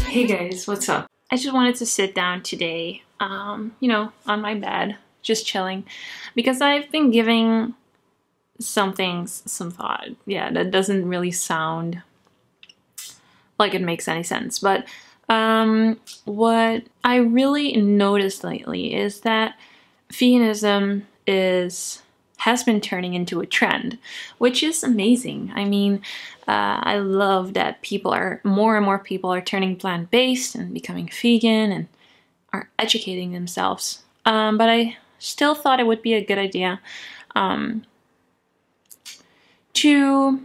Hey guys, what's up? I just wanted to sit down today, you know, on my bed, just chilling, because I've been giving some things some thought. Yeah, that doesn't really sound like it makes any sense, but what I really noticed lately is that veganism has been turning into a trend, which is amazing. I mean, I love that more and more people are turning plant-based and becoming vegan and are educating themselves. But I still thought it would be a good idea to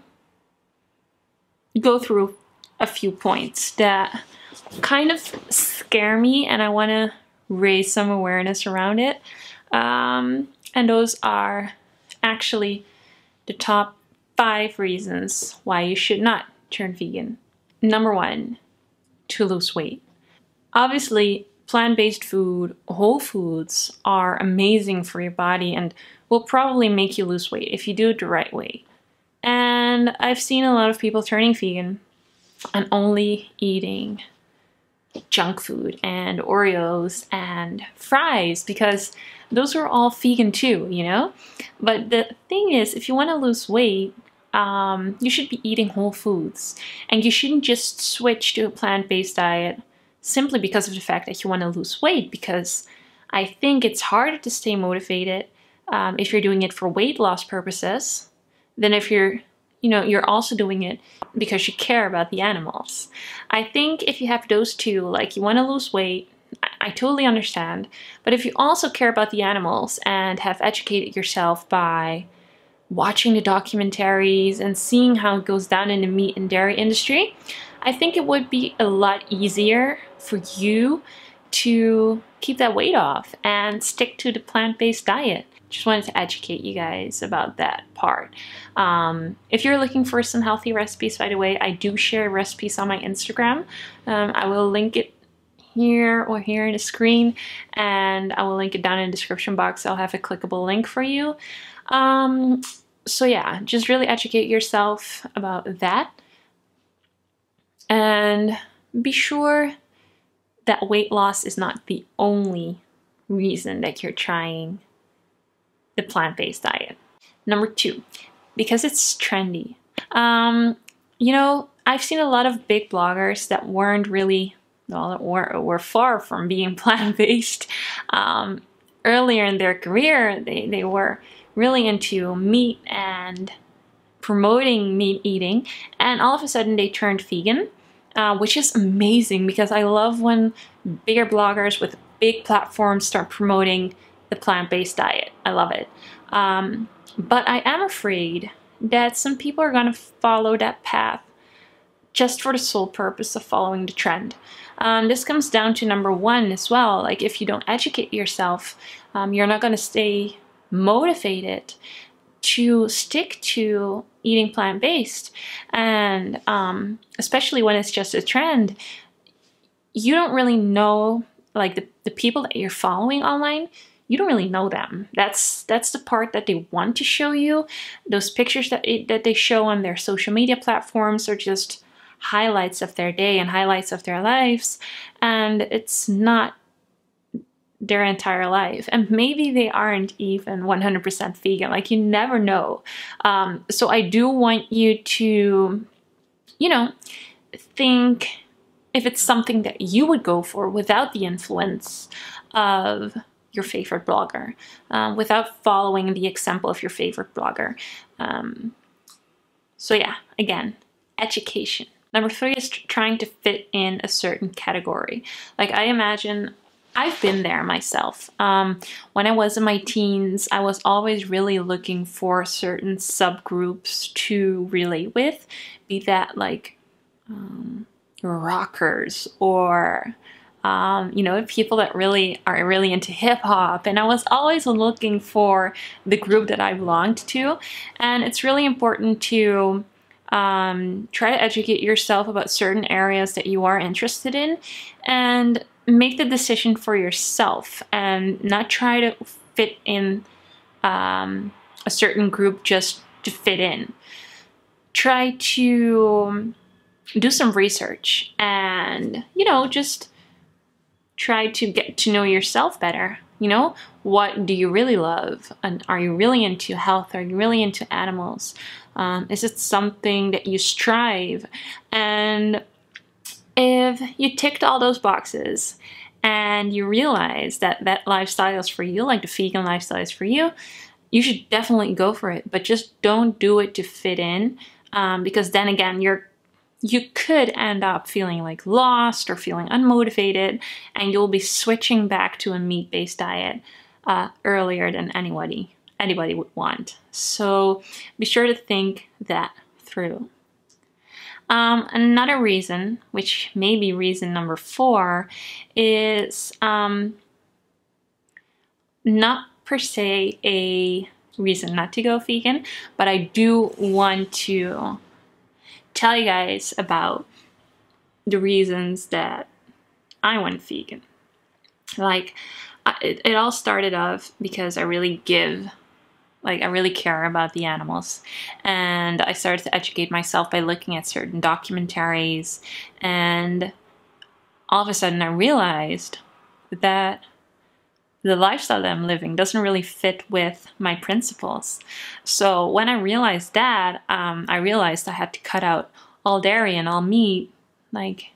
go through a few points that kind of scare me, and I want to raise some awareness around it. And those are actually the top 5 reasons why you should not turn vegan. Number 1, to lose weight. Obviously, plant-based food, whole foods, are amazing for your body and will probably make you lose weight if you do it the right way. And I've seen a lot of people turning vegan and only eating junk food and Oreos and fries, because those are all vegan too, you know? But the thing is, if you want to lose weight, you should be eating whole foods, and you shouldn't just switch to a plant-based diet simply because of the fact that you want to lose weight, because I think it's harder to stay motivated if you're doing it for weight loss purposes than if you're also doing it because you care about the animals. I think if you have those two, like you want to lose weight, I totally understand. But if you also care about the animals and have educated yourself by watching the documentaries and seeing how it goes down in the meat and dairy industry, I think it would be a lot easier for you to keep that weight off and stick to the plant-based diet. Just wanted to educate you guys about that part. If you're looking for some healthy recipes, by the way, I do share recipes on my Instagram. I will link it here or here in the screen, and I will link it down in the description box. I'll have a clickable link for you. So yeah, just really educate yourself about that. And be sure that weight loss is not the only reason that you're trying the plant-based diet. Number 2, because it's trendy. You know, I've seen a lot of big bloggers that weren't really, well, were far from being plant-based. Earlier in their career, they were really into meat and promoting meat eating, and all of a sudden they turned vegan, which is amazing, because I love when bigger bloggers with big platforms start promoting the plant-based diet. I love it. But I am afraid that some people are going to follow that path just for the sole purpose of following the trend. This comes down to number 1 as well. Like, if you don't educate yourself, you're not going to stay motivated to stick to eating plant-based. And especially when it's just a trend, you don't really know, like, the people that you're following online, you don't really know them. That's the part that they want to show you. Those pictures that they show on their social media platforms are just highlights of their day and highlights of their lives, and it's not their entire life. And maybe they aren't even 100% vegan. Like, you never know. So I do want you to, you know, think if it's something that you would go for without the influence of your favorite blogger, without following the example of your favorite blogger. So yeah, again, education. Number 3 is trying to fit in a certain category. Like, I imagine I've been there myself. When I was in my teens, I was always really looking for certain subgroups to relate with, be that like rockers or you know, people that are really into hip hop. And I was always looking for the group that I belonged to. And it's really important to try to educate yourself about certain areas that you are interested in, and make the decision for yourself, and not try to fit in a certain group just to fit in. try to do some research and, you know, just try to get to know yourself better. You know, what do you really love? And are you really into health? Are you really into animals? Is it something that you strive? And if you ticked all those boxes and you realize that that lifestyle is for you, like the vegan lifestyle is for you, you should definitely go for it. But just don't do it to fit in, because then again, you could end up feeling like lost or feeling unmotivated, and you'll be switching back to a meat-based diet earlier than anybody would want. So be sure to think that through. Another reason, which may be reason number 4, is not per se a reason not to go vegan, but I do want to tell you guys about the reasons that I went vegan. Like, it all started off because I really care about the animals, and I started to educate myself by looking at certain documentaries, and all of a sudden I realized that the lifestyle that I'm living doesn't really fit with my principles. So when I realized that, I realized I had to cut out all dairy and all meat, like,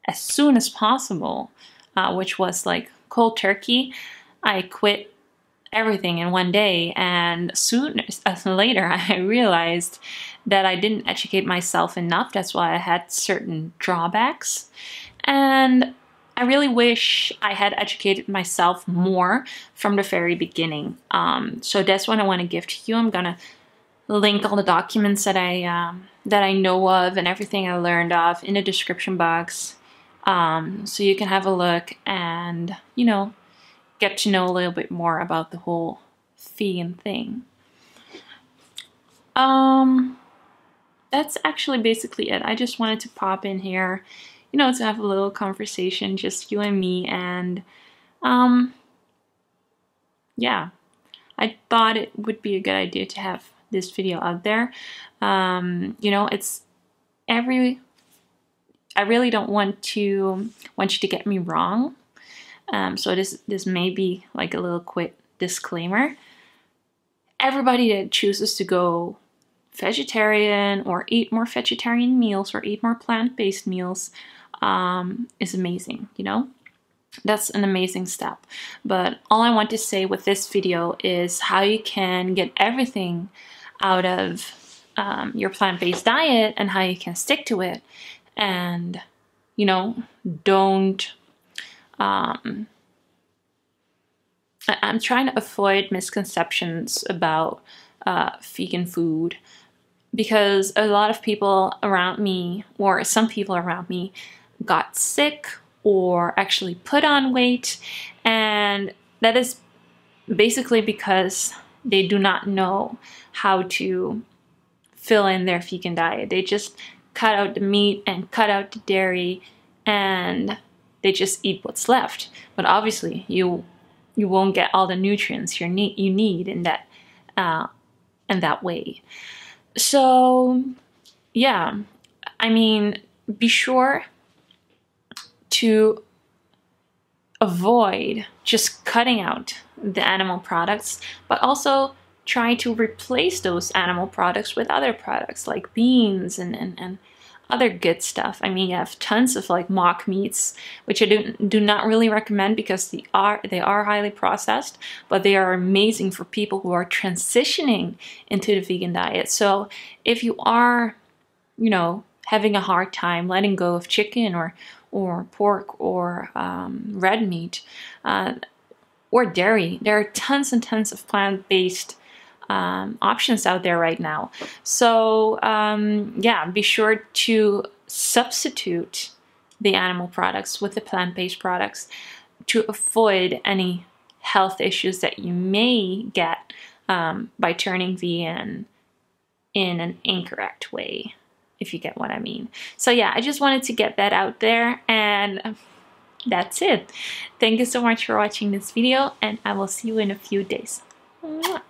as soon as possible, which was like cold turkey. I quit everything in one day, and soon as later I realized that I didn't educate myself enough. That's why I had certain drawbacks, and I really wish I had educated myself more from the very beginning. So that's what I want to give to you. I'm gonna link all the documents that I know of and everything I learned of in the description box, so you can have a look and, you know, get to know a little bit more about the whole vegan thing. That's actually basically it. I just wanted to pop in here, you know, to have a little conversation, just you and me, and yeah, I thought it would be a good idea to have this video out there. You know, I really don't want you to get me wrong. So this may be like a little quick disclaimer. Everybody that chooses to go vegetarian or eat more vegetarian meals or eat more plant-based meals is amazing, you know? That's an amazing step. But all I want to say with this video is how you can get everything out of your plant-based diet and how you can stick to it. And, you know, don't... I'm trying to avoid misconceptions about vegan food, because a lot of people around me, or some people around me, got sick or actually put on weight, and that is basically because they do not know how to fill in their vegan diet. They just cut out the meat and cut out the dairy, and they just eat what's left. But obviously you won't get all the nutrients you need in that way. So yeah, I mean, be sure to avoid just cutting out the animal products, but also try to replace those animal products with other products like beans and other good stuff. I mean, you have tons of like mock meats, which I do not really recommend because they are highly processed, but they are amazing for people who are transitioning into the vegan diet. So if you are, you know, having a hard time letting go of chicken or pork or red meat or dairy, there are tons and tons of plant-based options out there right now. So yeah, be sure to substitute the animal products with the plant-based products to avoid any health issues that you may get by turning vegan in an incorrect way, if you get what I mean. So yeah, I just wanted to get that out there, and that's it. Thank you so much for watching this video, and I will see you in a few days. Mwah.